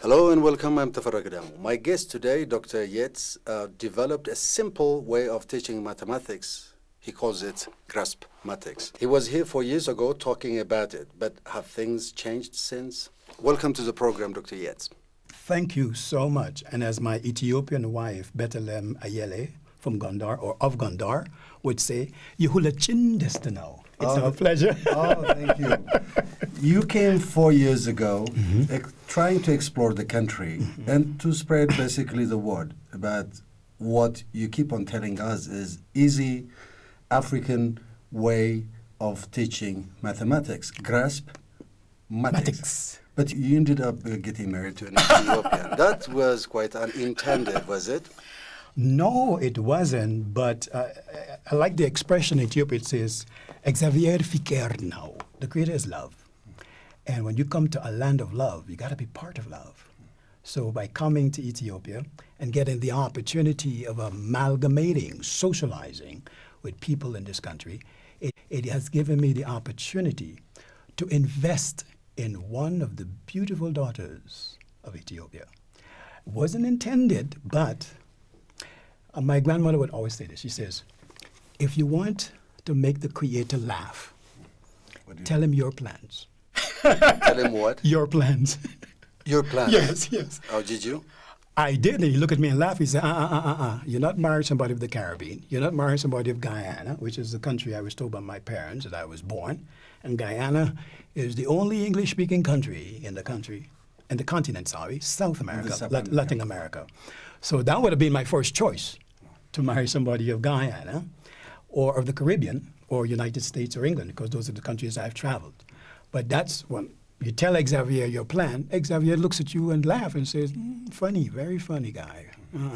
Hello and welcome, I'm Tafarra Gadamu. My guest today, Dr. Yates, developed a simple way of teaching mathematics. He calls it Graspmatyx. He was here 4 years ago talking about it, but have things changed since? Welcome to the program, Dr. Yates. Thank you so much. And as my Ethiopian wife, Betelem Ayele from Gondar, or of Gondar, would say, Yuhula Chindestano. It's our pleasure. Oh, thank you. You came 4 years ago trying to explore the country and to spread basically the word about what you keep on telling us is easy African way of teaching mathematics, Graspmatyx. But you ended up getting married to an Ethiopian. That was quite unintended, was it? No, it wasn't, but I like the expression in Ethiopia. It says, Xavier Fiker now. The Creator is love. And when you come to a land of love, you got to be part of love. So by coming to Ethiopia and getting the opportunity of amalgamating, socializing with people in this country, it has given me the opportunity to invest in one of the beautiful daughters of Ethiopia. It wasn't intended, but my grandmother would always say this. She says, if you want to make the Creator laugh, tell him your plans. Tell him what? Your plans. Your plans? Yes, yes. Oh, did you? I did, and he looked at me and laughed. He said, you're not marrying somebody of the Caribbean. You're not marrying somebody of Guyana, which is the country I was told by my parents that I was born. And Guyana is the only English-speaking country in the continent, South America, Latin America. So that would have been my first choice, to marry somebody of Guyana or of the Caribbean or United States or England, because those are the countries I've traveled. But that's when you tell Xavier your plan, Xavier looks at you and laughs and says, funny, very funny guy.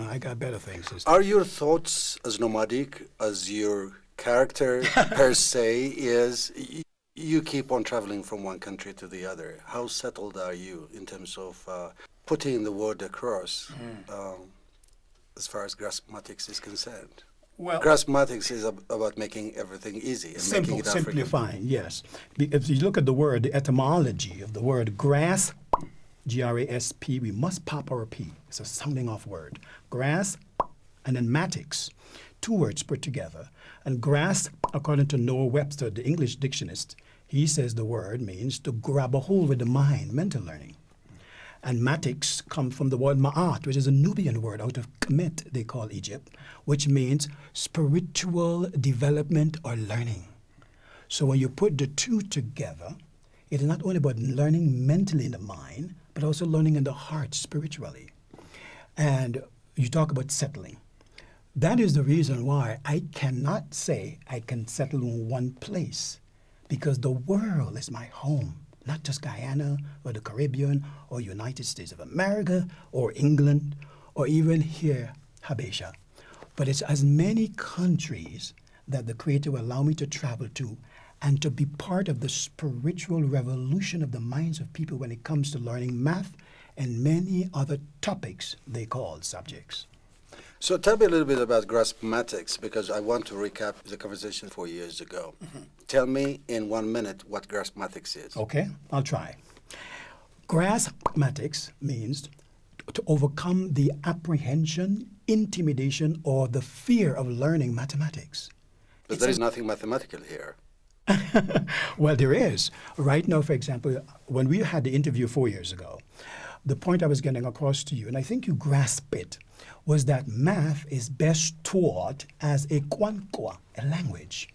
I got better things to say. Are your thoughts as nomadic as your character per se is? You keep on traveling from one country to the other. How settled are you in terms of putting the word across as far as Graspmatyx is concerned? Well, Graspmatyx is about making everything easy and making it African. Simplifying, yes. If you look at the word, the etymology of the word grasp, G-R-A-S-P, we must pop our P. It's a sounding off word. Grasp and then matyx, two words put together. And grasp, according to Noah Webster, the English dictionist, he says the word means to grab a hold with the mind, mental learning. And matyx comes from the word ma'at, which is a Nubian word out of Kemet, they call Egypt, which means spiritual development or learning. So when you put the two together, it is not only about learning mentally in the mind, but also learning in the heart spiritually. And you talk about settling. That is the reason why I cannot say I can settle in one place, because the world is my home. Not just Guyana or the Caribbean or United States of America or England or even here, Habesha. But it's as many countries that the Creator will allow me to travel to and to be part of the spiritual revolution of the minds of people when it comes to learning math and many other topics they call subjects. So tell me a little bit about Graspmatyx, because I want to recap the conversation 4 years ago. Tell me in 1 minute what Graspmatyx is. Okay, I'll try. Graspmatyx means to overcome the apprehension, intimidation, or the fear of learning mathematics. But there is nothing mathematical here. Well, there is. Right now, for example, when we had the interview 4 years ago, the point I was getting across to you, and I think you grasp it, was that math is best taught as a kwankwa, a language.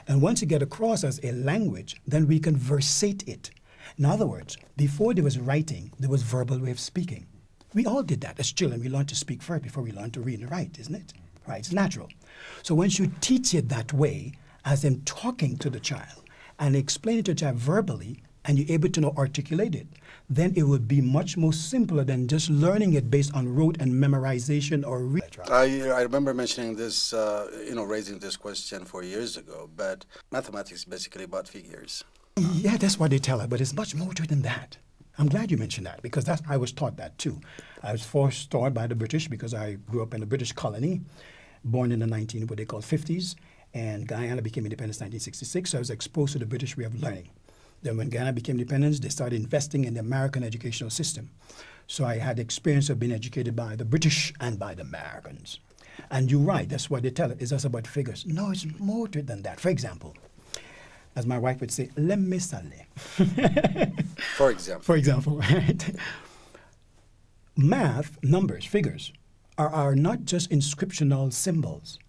And once you get across as a language, then we can versate it. In other words, before there was writing, there was verbal way of speaking. We all did that. As children, we learned to speak first before we learned to read and write, isn't it? Right, it's natural. So once you teach it that way, as in talking to the child, and explain it to the child verbally, and you're able to now articulate it, then it would be much more simpler than just learning it based on rote and memorization or read. I remember mentioning this, raising this question 4 years ago, but mathematics is basically about figures. Yeah, that's what they tell us, but it's much more to it than that. I'm glad you mentioned that, because I was taught that too. I was first taught by the British because I grew up in a British colony, born in the what they call 50s, and Guyana became independent in 1966, so I was exposed to the British way of learning. Then when Guyana became independent, they started investing in the American educational system. So I had experience of being educated by the British and by the Americans. And you're right, that's what they tell it. It's just about figures. No, it's more to it than that. For example, as my wife would say, le me sale. For example. For example, right? Math, numbers, figures, are not just inscriptional symbols.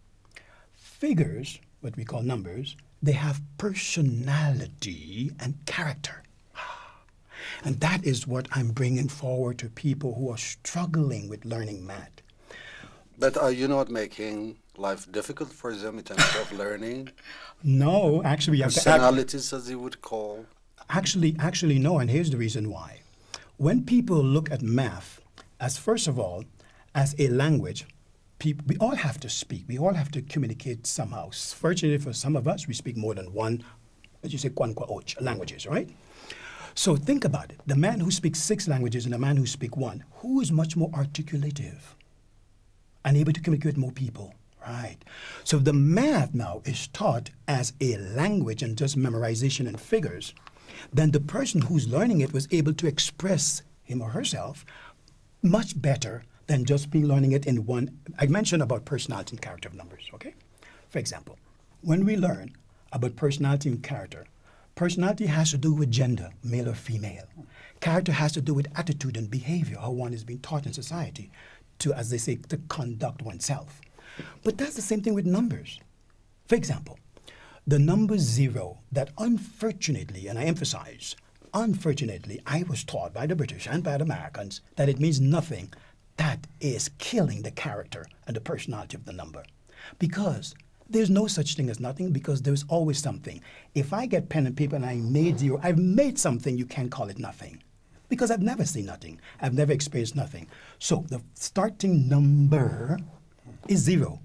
Figures, what we call numbers, they have personality and character. And that is what I'm bringing forward to people who are struggling with learning math. But are you not making life difficult for them in terms of learning? No, actually, personalities, as you would call. Actually, no. And here's the reason why. When people look at math as, first of all, as a language, we all have to speak. We all have to communicate somehow. Fortunately for some of us, we speak more than one, as you say, languages, right? So think about it. The man who speaks 6 languages and the man who speaks 1, who is much more articulative and able to communicate with more people, right? So the math now is taught as a language and just memorization and figures. Then the person who's learning it was able to express him or herself much better than just being learning it in one. I mentioned about personality and character of numbers, okay? For example, when we learn about personality and character, personality has to do with gender, male or female. Character has to do with attitude and behavior, how one is being taught in society to, as they say, to conduct oneself. But that's the same thing with numbers. For example, the number 0 that unfortunately, and I emphasize, unfortunately, I was taught by the British and by the Americans that it means nothing. That is killing the character and the personality of the number. Because there's no such thing as nothing, because there's always something. If I get pen and paper and I made 0, I've made something, you can't call it nothing. Because I've never seen nothing. I've never experienced nothing. So the starting number is 0.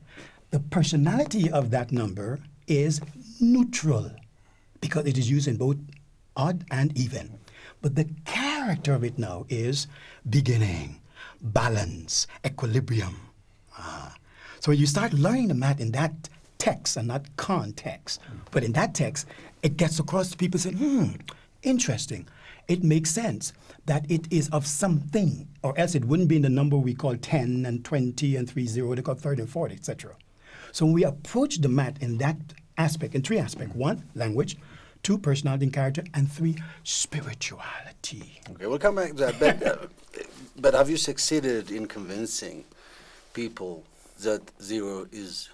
The personality of that number is neutral, because it is used in both odd and even. But the character of it now is beginning, balance, equilibrium. So you start learning the math in that text and not context. But in that text, it gets across to people saying, interesting. It makes sense that it is of something, or else it wouldn't be in the number we call 10 and 20 and 30, they call 30 and 40, etc. So when we approach the math in that aspect, in 3 aspects: 1, language; 2, personality and character; and 3, spirituality. Okay, we'll come back to that. But have you succeeded in convincing people that 0 is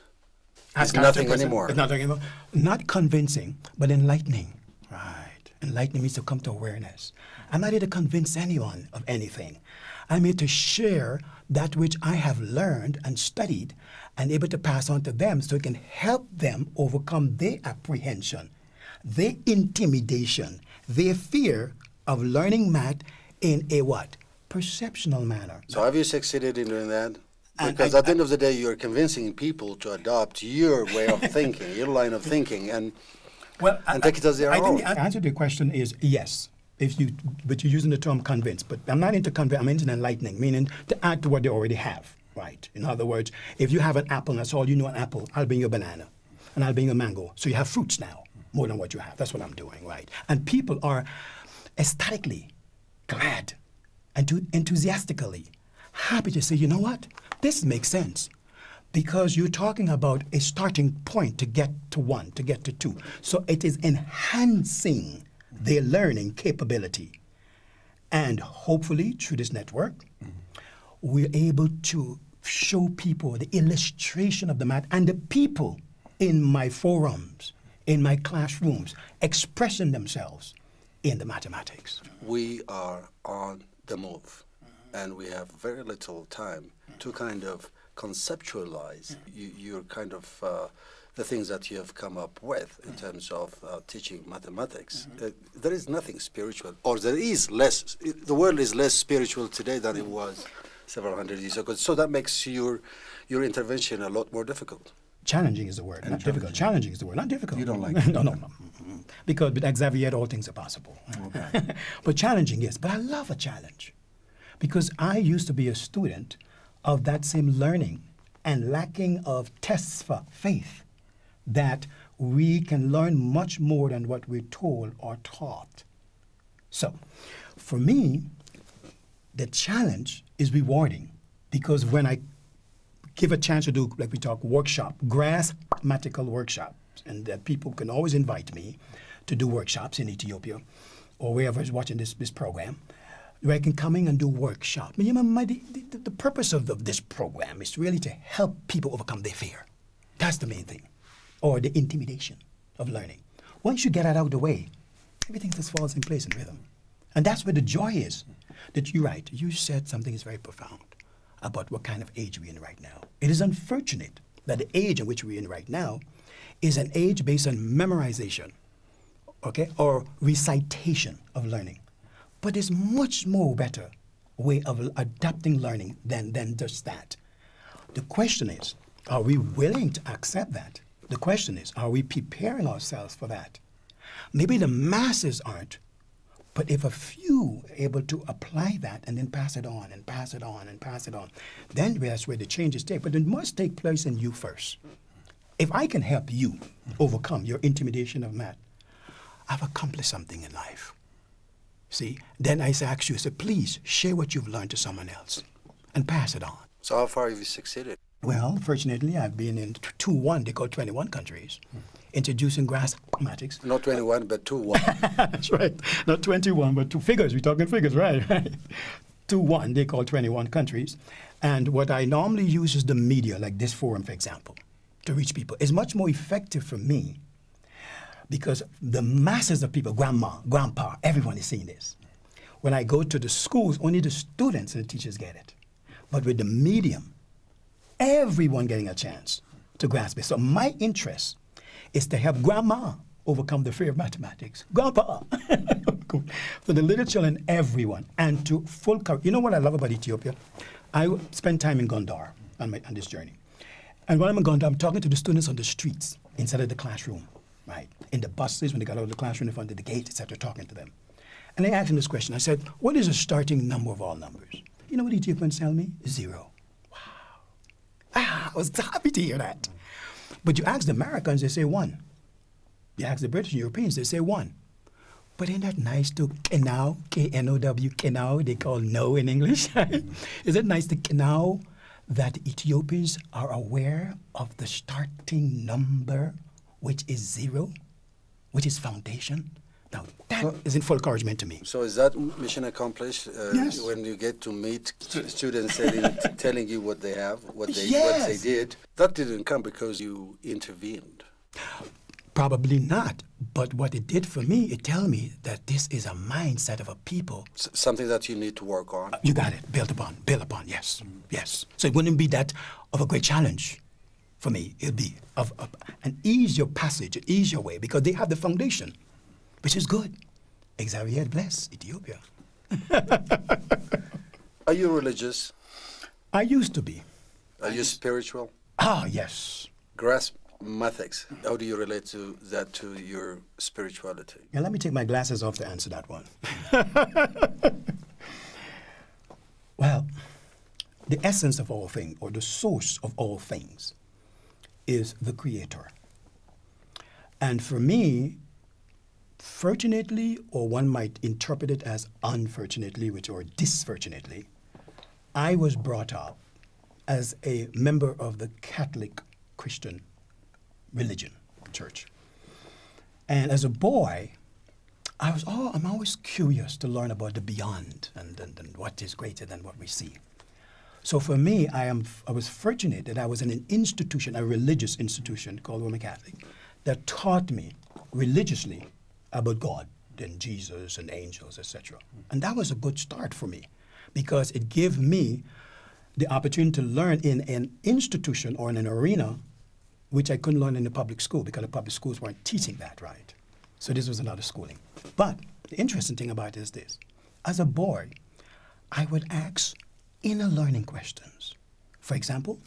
nothing anymore? It's nothing anymore. Not convincing, but enlightening. Right. Enlightening means to come to awareness. I'm not here to convince anyone of anything. I'm here to share that which I have learned and studied and able to pass on to them so it can help them overcome their apprehension, their intimidation, their fear of learning math in a what? Perceptional manner. So have you succeeded in doing that? Because at the end of the day, you're convincing people to adopt your way of thinking, your line of thinking, and take it as their own. I think the answer to the question is yes, but you're using the term convince. But I'm not into convince, I'm into enlightening, meaning to add to what they already have, right? In other words, if you have an apple and that's all you know, an apple, I'll bring you a banana, and I'll bring you a mango. So you have fruits now, more than what you have. That's what I'm doing, right? And people are ecstatically glad and enthusiastically happy to say, you know what? This makes sense, because you're talking about a starting point to get to 1, to get to 2. So it is enhancing their learning capability. And hopefully, through this network, we're able to show people the illustration of the math and the people in my forums, in my classrooms, expressing themselves in the mathematics. We are on the move, and we have very little time to kind of conceptualize your kind of the things that you have come up with in terms of teaching mathematics. There is nothing spiritual, or there is less. The world is less spiritual today than it was several hundred years ago. So that makes your intervention a lot more difficult. Challenging is the word, not difficult. Challenging is the word, not difficult. You don't like it? No. Because with Xavier, all things are possible. Okay. But challenging, yes. But I love a challenge, because I used to be a student of that same learning and lacking of tests for faith that we can learn much more than what we're told or taught. So, for me, the challenge is rewarding because when I give a chance to do, like we talk, workshop, graspmatical workshops, and that people can always invite me to do workshops in Ethiopia or wherever is watching this program, where I can come in and do workshop. The purpose of this program is really to help people overcome their fear. That's the main thing, or the intimidation of learning. Once you get that out of the way, everything just falls in place in rhythm. And that's where the joy is. That you're right. You said something is very profound about what kind of age we're in right now. It is unfortunate that the age in which we're in right now is an age based on memorization, okay, or recitation of learning. But there's much more better way of adapting learning than just that. The question is, are we willing to accept that? The question is, are we preparing ourselves for that? Maybe the masses aren't, but if a few are able to apply that and then pass it on and pass it on and pass it on, then that's where the changes take. But it must take place in you first. If I can help you overcome your intimidation of math, I've accomplished something in life. See, then I ask you, please share what you've learned to someone else and pass it on. So how far have you succeeded? Well, fortunately, I've been in 2-1, they call 21 countries, introducing Graspmatyx. Not 21, but 2-1. That's right. Not 21, but two figures. We're talking figures, right? 2-1, they call 21 countries. And what I normally use is the media, like this forum, for example, to reach people. It's much more effective for me because the masses of people, grandma, grandpa, everyone is seeing this. When I go to the schools, only the students and the teachers get it. But with the medium, everyone getting a chance to grasp it. So my interest is to help grandma overcome the fear of mathematics. Grandpa! For the little children, everyone. And to full coverage. You know what I love about Ethiopia? I spend time in Gondar on this journey. And when I'm in Gondar, I'm talking to the students on the streets inside of the classroom, right? In the buses, when they got out of the classroom, in front of the gate, etc., talking to them. And I asked them this question. I said, what is the starting number of all numbers? You know what Ethiopians tell me? 0. Wow. I was happy to hear that. But you ask the Americans, they say 1. You ask the British and Europeans, they say 1. But ain't that nice to know, K-N-O-W, know, they call no in English? Is it nice to know that Ethiopians are aware of the starting number, which is 0, which is foundation? Now, that is in full encouragement to me. So is that mission accomplished yes. When you get to meet students telling you what they have, what they did? That didn't come because you intervened. Probably not. But what it did for me, it tell me that this is a mindset of a people. Something that you need to work on. You got it. Build upon, yes. Yes. So it wouldn't be that of a great challenge for me. It would be of an easier passage, an easier way, because they have the foundation, which is good. Xavier bless Ethiopia. Are you religious? I used to be. Are you spiritual? Ah, yes. Graspmatyx. How do you relate to that to your spirituality? Now, let me take my glasses off to answer that one. Well, the essence of all things, or the source of all things, is the Creator. And for me, fortunately, or one might interpret it as unfortunately, or disfortunately, I was brought up as a member of the Catholic Christian religion, church. And as a boy, I'm always curious to learn about the beyond and what is greater than what we see. So for me, I was fortunate that I was in an institution, a religious institution called Roman Catholic, that taught me religiously about God and Jesus and angels, etc. And that was a good start for me because it gave me the opportunity to learn in an institution or in an arena which I couldn't learn in the public school because the public schools weren't teaching that right. So this was another schooling. But the interesting thing about it is this. As a boy, I would ask inner learning questions. For example,